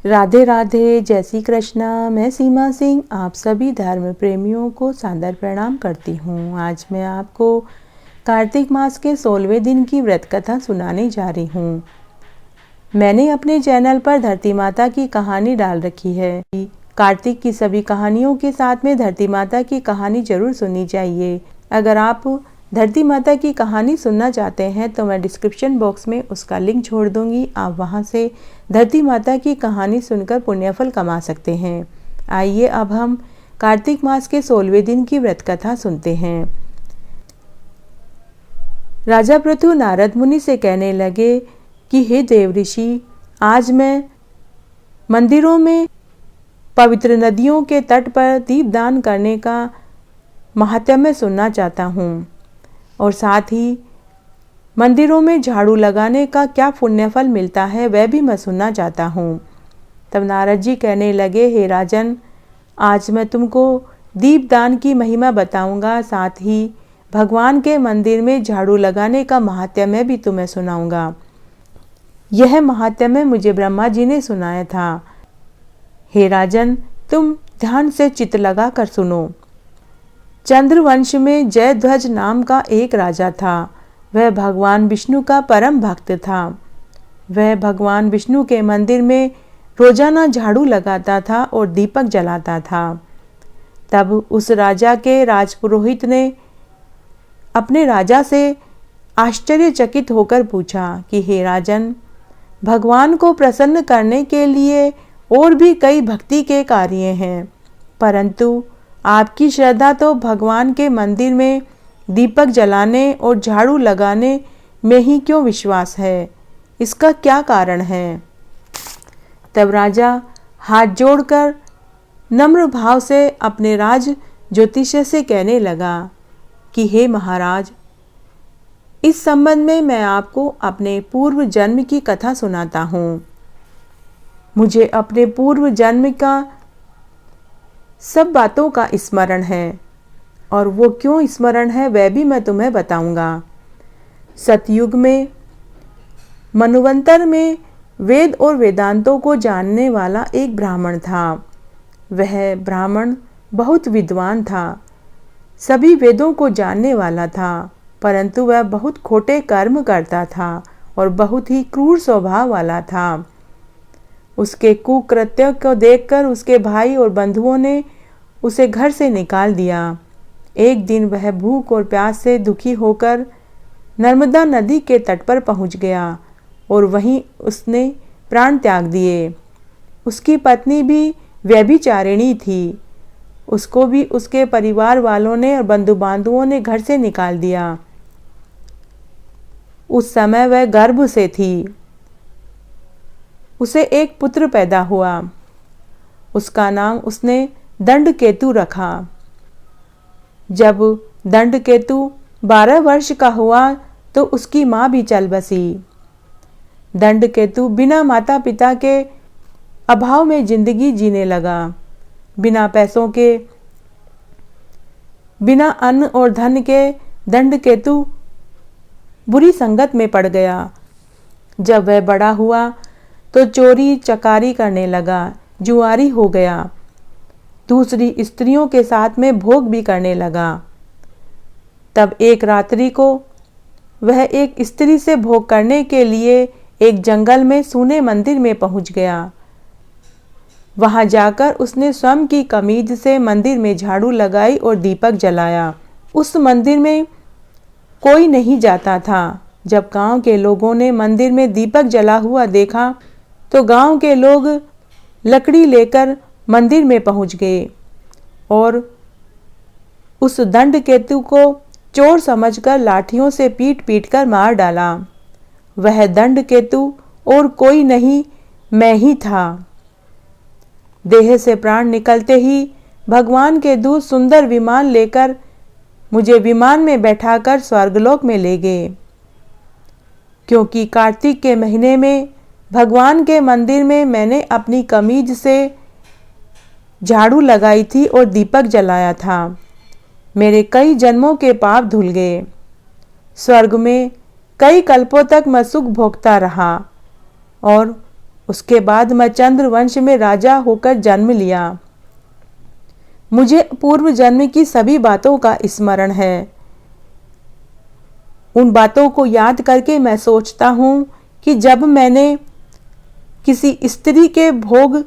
राधे राधे, जय श्री कृष्णा। मैं सीमा सिंह आप सभी धर्म प्रेमियों को सादर प्रणाम करती हूँ। आज मैं आपको कार्तिक मास के 16वें दिन की व्रत कथा सुनाने जा रही हूँ। मैंने अपने चैनल पर धरती माता की कहानी डाल रखी है। कार्तिक की सभी कहानियों के साथ में धरती माता की कहानी जरूर सुननी चाहिए। अगर आप धरती माता की कहानी सुनना चाहते हैं तो मैं डिस्क्रिप्शन बॉक्स में उसका लिंक छोड़ दूंगी। आप वहां से धरती माता की कहानी सुनकर पुण्यफल कमा सकते हैं। आइए अब हम कार्तिक मास के 16वें दिन की व्रत कथा सुनते हैं। राजा पृथु नारद मुनि से कहने लगे कि हे देव ऋषि, आज मैं मंदिरों में पवित्र नदियों के तट पर दीपदान करने का महात्म्य सुनना चाहता हूँ और साथ ही मंदिरों में झाड़ू लगाने का क्या पुण्यफल मिलता है वह भी मैं सुनना चाहता हूँ। तब नारद जी कहने लगे, हे राजन, आज मैं तुमको दीपदान की महिमा बताऊंगा, साथ ही भगवान के मंदिर में झाड़ू लगाने का महात्म्य भी तुम्हें सुनाऊंगा। यह महात्म्य मुझे ब्रह्मा जी ने सुनाया था। हे राजन, तुम ध्यान से चित्त लगा कर सुनो। चंद्रवंश में जयध्वज नाम का एक राजा था। वह भगवान विष्णु का परम भक्त था। वह भगवान विष्णु के मंदिर में रोजाना झाड़ू लगाता था और दीपक जलाता था। तब उस राजा के राजपुरोहित ने अपने राजा से आश्चर्यचकित होकर पूछा कि हे राजन, भगवान को प्रसन्न करने के लिए और भी कई भक्ति के कार्य हैं, परंतु आपकी श्रद्धा तो भगवान के मंदिर में दीपक जलाने और झाड़ू लगाने में ही क्यों विश्वास है? इसका क्या कारण है? तब राजा हाथ जोड़कर नम्र भाव से अपने राज ज्योतिष्य से कहने लगा कि हे महाराज, इस संबंध में मैं आपको अपने पूर्व जन्म की कथा सुनाता हूँ। मुझे अपने पूर्व जन्म का सब बातों का स्मरण है और वो क्यों स्मरण है वह भी मैं तुम्हें बताऊंगा। सतयुग में, मन्वंतर में वेद और वेदांतों को जानने वाला एक ब्राह्मण था। वह ब्राह्मण बहुत विद्वान था, सभी वेदों को जानने वाला था, परंतु वह बहुत खोटे कर्म करता था और बहुत ही क्रूर स्वभाव वाला था। उसके कुकृत्य को देखकर उसके भाई और बंधुओं ने उसे घर से निकाल दिया। एक दिन वह भूख और प्यास से दुखी होकर नर्मदा नदी के तट पर पहुंच गया और वहीं उसने प्राण त्याग दिए। उसकी पत्नी भी व्यभिचारिणी थी। उसको भी उसके परिवार वालों ने और बंधु बांधवों ने घर से निकाल दिया। उस समय वह गर्भ से थी। उसे एक पुत्र पैदा हुआ। उसका नाम उसने दंडकेतु रखा। जब दंडकेतु 12 वर्ष का हुआ तो उसकी माँ भी चल बसी। दंडकेतु बिना माता पिता के अभाव में जिंदगी जीने लगा। बिना पैसों के, बिना अन्न और धन के दंडकेतु बुरी संगत में पड़ गया। जब वह बड़ा हुआ तो चोरी चकारी करने लगा, जुआरी हो गया, दूसरी स्त्रियों के साथ में भोग भी करने लगा। तब एक रात्रि को वह एक स्त्री से भोग करने के लिए एक जंगल में सूने मंदिर में पहुंच गया। वहां जाकर उसने स्वयं की कमीज से मंदिर में झाड़ू लगाई और दीपक जलाया। उस मंदिर में कोई नहीं जाता था। जब गांव के लोगों ने मंदिर में दीपक जला हुआ देखा तो गांव के लोग लकड़ी लेकर मंदिर में पहुंच गए और उस दंडकेतु को चोर समझकर लाठियों से पीट पीट कर मार डाला। वह दंडकेतु और कोई नहीं, मैं ही था। देह से प्राण निकलते ही भगवान के दूत सुंदर विमान लेकर मुझे विमान में बैठाकर स्वर्गलोक में ले गए। क्योंकि कार्तिक के महीने में भगवान के मंदिर में मैंने अपनी कमीज से झाड़ू लगाई थी और दीपक जलाया था, मेरे कई जन्मों के पाप धुल गए। स्वर्ग में कई कल्पों तक मैं सुख भोगता रहा और उसके बाद मैं चंद्रवंश में राजा होकर जन्म लिया। मुझे पूर्व जन्म की सभी बातों का स्मरण है। उन बातों को याद करके मैं सोचता हूँ कि जब मैंने किसी स्त्री के भोग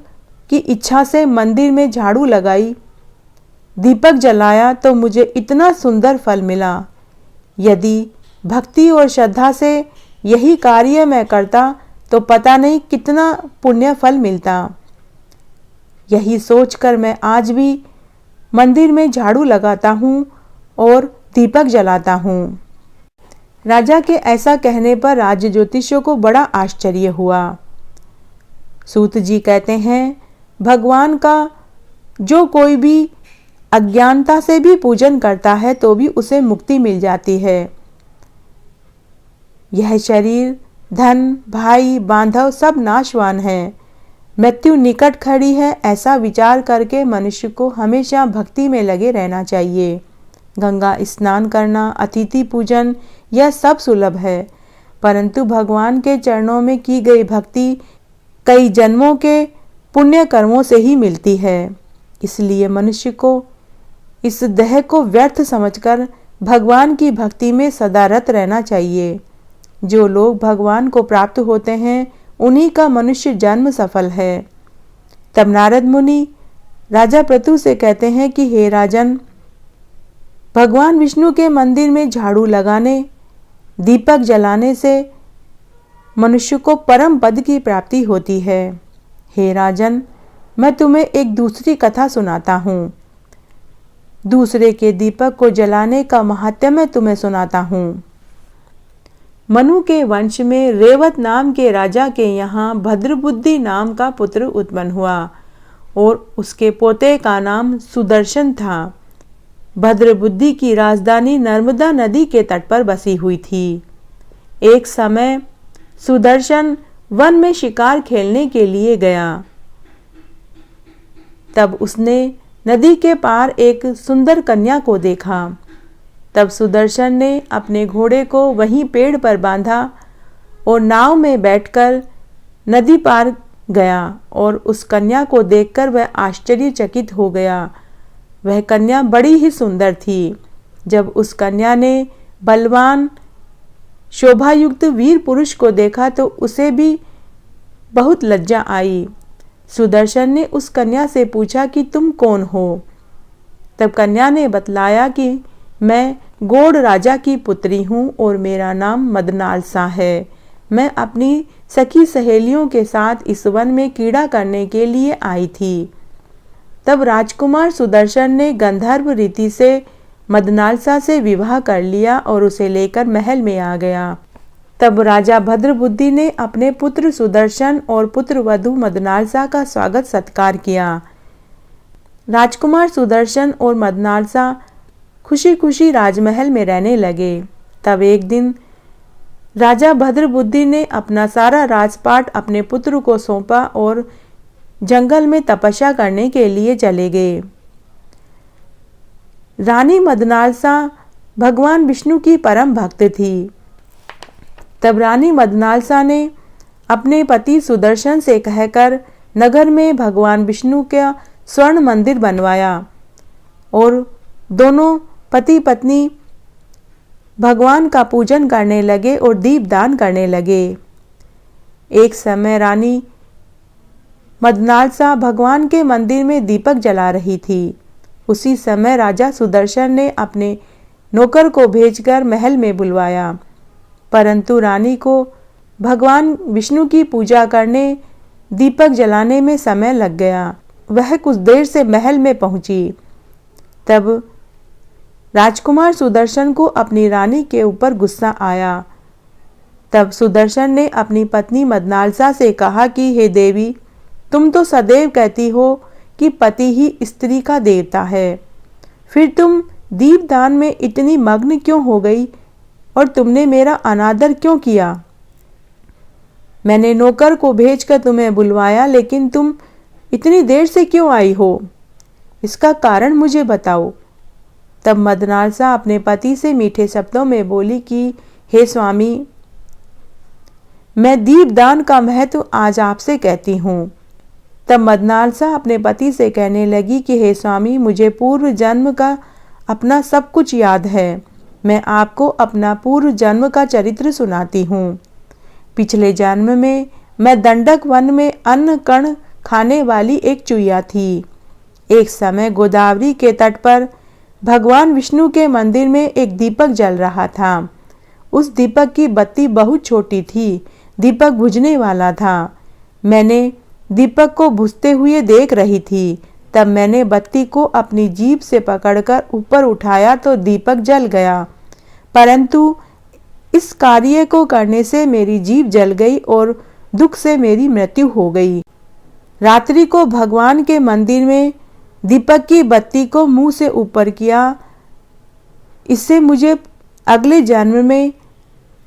की इच्छा से मंदिर में झाड़ू लगाई, दीपक जलाया, तो मुझे इतना सुंदर फल मिला। यदि भक्ति और श्रद्धा से यही कार्य मैं करता तो पता नहीं कितना पुण्य फल मिलता। यही सोचकर मैं आज भी मंदिर में झाड़ू लगाता हूँ और दीपक जलाता हूँ। राजा के ऐसा कहने पर राज ज्योतिषियों को बड़ा आश्चर्य हुआ। सूत जी कहते हैं, भगवान का जो कोई भी अज्ञानता से भी पूजन करता है तो भी उसे मुक्ति मिल जाती है। यह शरीर, धन, भाई, बांधव सब नाशवान है। मृत्यु निकट खड़ी है, ऐसा विचार करके मनुष्य को हमेशा भक्ति में लगे रहना चाहिए। गंगा स्नान करना, अतिथि पूजन, यह सब सुलभ है, परंतु भगवान के चरणों में की गई भक्ति कई जन्मों के पुण्य कर्मों से ही मिलती है। इसलिए मनुष्य को इस देह को व्यर्थ समझकर भगवान की भक्ति में सदा रत रहना चाहिए। जो लोग भगवान को प्राप्त होते हैं उन्हीं का मनुष्य जन्म सफल है। तब नारद मुनि राजा पृथु से कहते हैं कि हे राजन, भगवान विष्णु के मंदिर में झाड़ू लगाने, दीपक जलाने से मनुष्य को परम पद की प्राप्ति होती है। हे राजन, मैं तुम्हें एक दूसरी कथा सुनाता हूँ। दूसरे के दीपक को जलाने का महात्म्य मैं तुम्हें सुनाता हूँ। मनु के वंश में रेवत नाम के राजा के यहाँ भद्रबुद्धि नाम का पुत्र उत्पन्न हुआ और उसके पोते का नाम सुदर्शन था। भद्रबुद्धि की राजधानी नर्मदा नदी के तट पर बसी हुई थी। एक समय सुदर्शन वन में शिकार खेलने के लिए गया। तब उसने नदी के पार एक सुंदर कन्या को देखा। तब सुदर्शन ने अपने घोड़े को वहीं पेड़ पर बांधा और नाव में बैठकर नदी पार गया और उस कन्या को देखकर वह आश्चर्यचकित हो गया। वह कन्या बड़ी ही सुंदर थी। जब उस कन्या ने बलवान शोभायुक्त वीर पुरुष को देखा तो उसे भी बहुत लज्जा आई। सुदर्शन ने उस कन्या से पूछा कि तुम कौन हो? तब कन्या ने बतलाया कि मैं गौड़ राजा की पुत्री हूँ और मेरा नाम मदनालसा है। मैं अपनी सखी सहेलियों के साथ इस वन में कीड़ा करने के लिए आई थी। तब राजकुमार सुदर्शन ने गंधर्व रीति से मदनालसा से विवाह कर लिया और उसे लेकर महल में आ गया। तब राजा भद्रबुद्धि ने अपने पुत्र सुदर्शन और पुत्र वधू मदनालसा का स्वागत सत्कार किया। राजकुमार सुदर्शन और मदनालसा खुशी खुशी राजमहल में रहने लगे। तब एक दिन राजा भद्रबुद्धि ने अपना सारा राजपाट अपने पुत्र को सौंपा और जंगल में तपस्या करने के लिए चले गए। रानी मदनालसा भगवान विष्णु की परम भक्त थी। तब रानी मदनालसा ने अपने पति सुदर्शन से कहकर नगर में भगवान विष्णु का स्वर्ण मंदिर बनवाया और दोनों पति पत्नी भगवान का पूजन करने लगे और दीपदान करने लगे। एक समय रानी मदनालसा भगवान के मंदिर में दीपक जला रही थी। उसी समय राजा सुदर्शन ने अपने नौकर को भेजकर महल में बुलवाया, परंतु रानी को भगवान विष्णु की पूजा करने, दीपक जलाने में समय लग गया। वह कुछ देर से महल में पहुंची। तब राजकुमार सुदर्शन को अपनी रानी के ऊपर गुस्सा आया। तब सुदर्शन ने अपनी पत्नी मदनालसा से कहा कि हे देवी, तुम तो सदैव कहती हो कि पति ही स्त्री का देवता है, फिर तुम दीपदान में इतनी मग्न क्यों हो गई और तुमने मेरा अनादर क्यों किया? मैंने नौकर को भेजकर तुम्हें बुलवाया, लेकिन तुम इतनी देर से क्यों आई हो? इसका कारण मुझे बताओ। तब मदनालसा अपने पति से मीठे शब्दों में बोली कि हे स्वामी, मैं दीपदान का महत्व आज आपसे कहती हूँ। तब मदनालसा अपने पति से कहने लगी कि हे स्वामी, मुझे पूर्व जन्म का अपना सब कुछ याद है। मैं आपको अपना पूर्व जन्म का चरित्र सुनाती हूँ। पिछले जन्म में मैं दंडक वन में अन्न कण खाने वाली एक चुईया थी। एक समय गोदावरी के तट पर भगवान विष्णु के मंदिर में एक दीपक जल रहा था। उस दीपक की बत्ती बहुत छोटी थी। दीपक बुझने वाला था। मैंने दीपक को बुझते हुए देख रही थी। तब मैंने बत्ती को अपनी जीभ से पकड़कर ऊपर उठाया तो दीपक जल गया, परंतु इस कार्य को करने से मेरी जीभ जल गई और दुख से मेरी मृत्यु हो गई। रात्रि को भगवान के मंदिर में दीपक की बत्ती को मुंह से ऊपर किया। इससे मुझे अगले जन्म में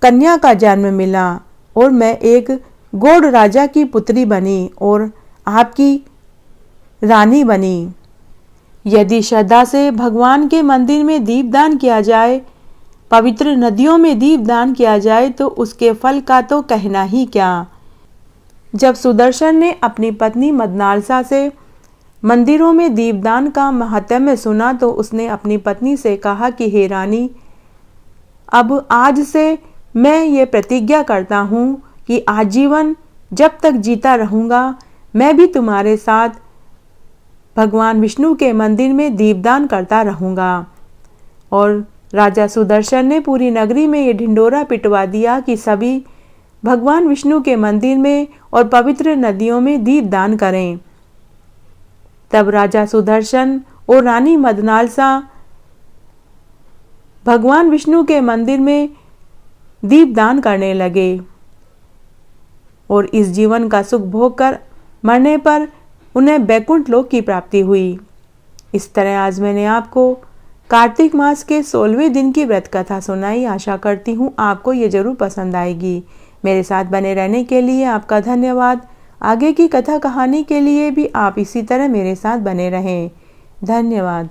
कन्या का जन्म मिला और मैं एक गौड़ राजा की पुत्री बनी और आपकी रानी बनी। यदि श्रद्धा से भगवान के मंदिर में दीपदान किया जाए, पवित्र नदियों में दीपदान किया जाए तो उसके फल का तो कहना ही क्या। जब सुदर्शन ने अपनी पत्नी मदनालसा से मंदिरों में दीपदान का महात्म्य सुना तो उसने अपनी पत्नी से कहा कि हे रानी, अब आज से मैं ये प्रतिज्ञा करता हूँ कि आजीवन जब तक जीता रहूँगा मैं भी तुम्हारे साथ भगवान विष्णु के मंदिर में दीपदान करता रहूँगा। और राजा सुदर्शन ने पूरी नगरी में ये ढिंडोरा पिटवा दिया कि सभी भगवान विष्णु के मंदिर में और पवित्र नदियों में दीपदान करें। तब राजा सुदर्शन और रानी मदनालसा भगवान विष्णु के मंदिर में दीपदान करने लगे और इस जीवन का सुख भोग कर मरने पर उन्हें बैकुंठ लोक की प्राप्ति हुई। इस तरह आज मैंने आपको कार्तिक मास के 16वें दिन की व्रत कथा सुनाई। आशा करती हूँ आपको ये जरूर पसंद आएगी। मेरे साथ बने रहने के लिए आपका धन्यवाद। आगे की कथा कहानी के लिए भी आप इसी तरह मेरे साथ बने रहें। धन्यवाद।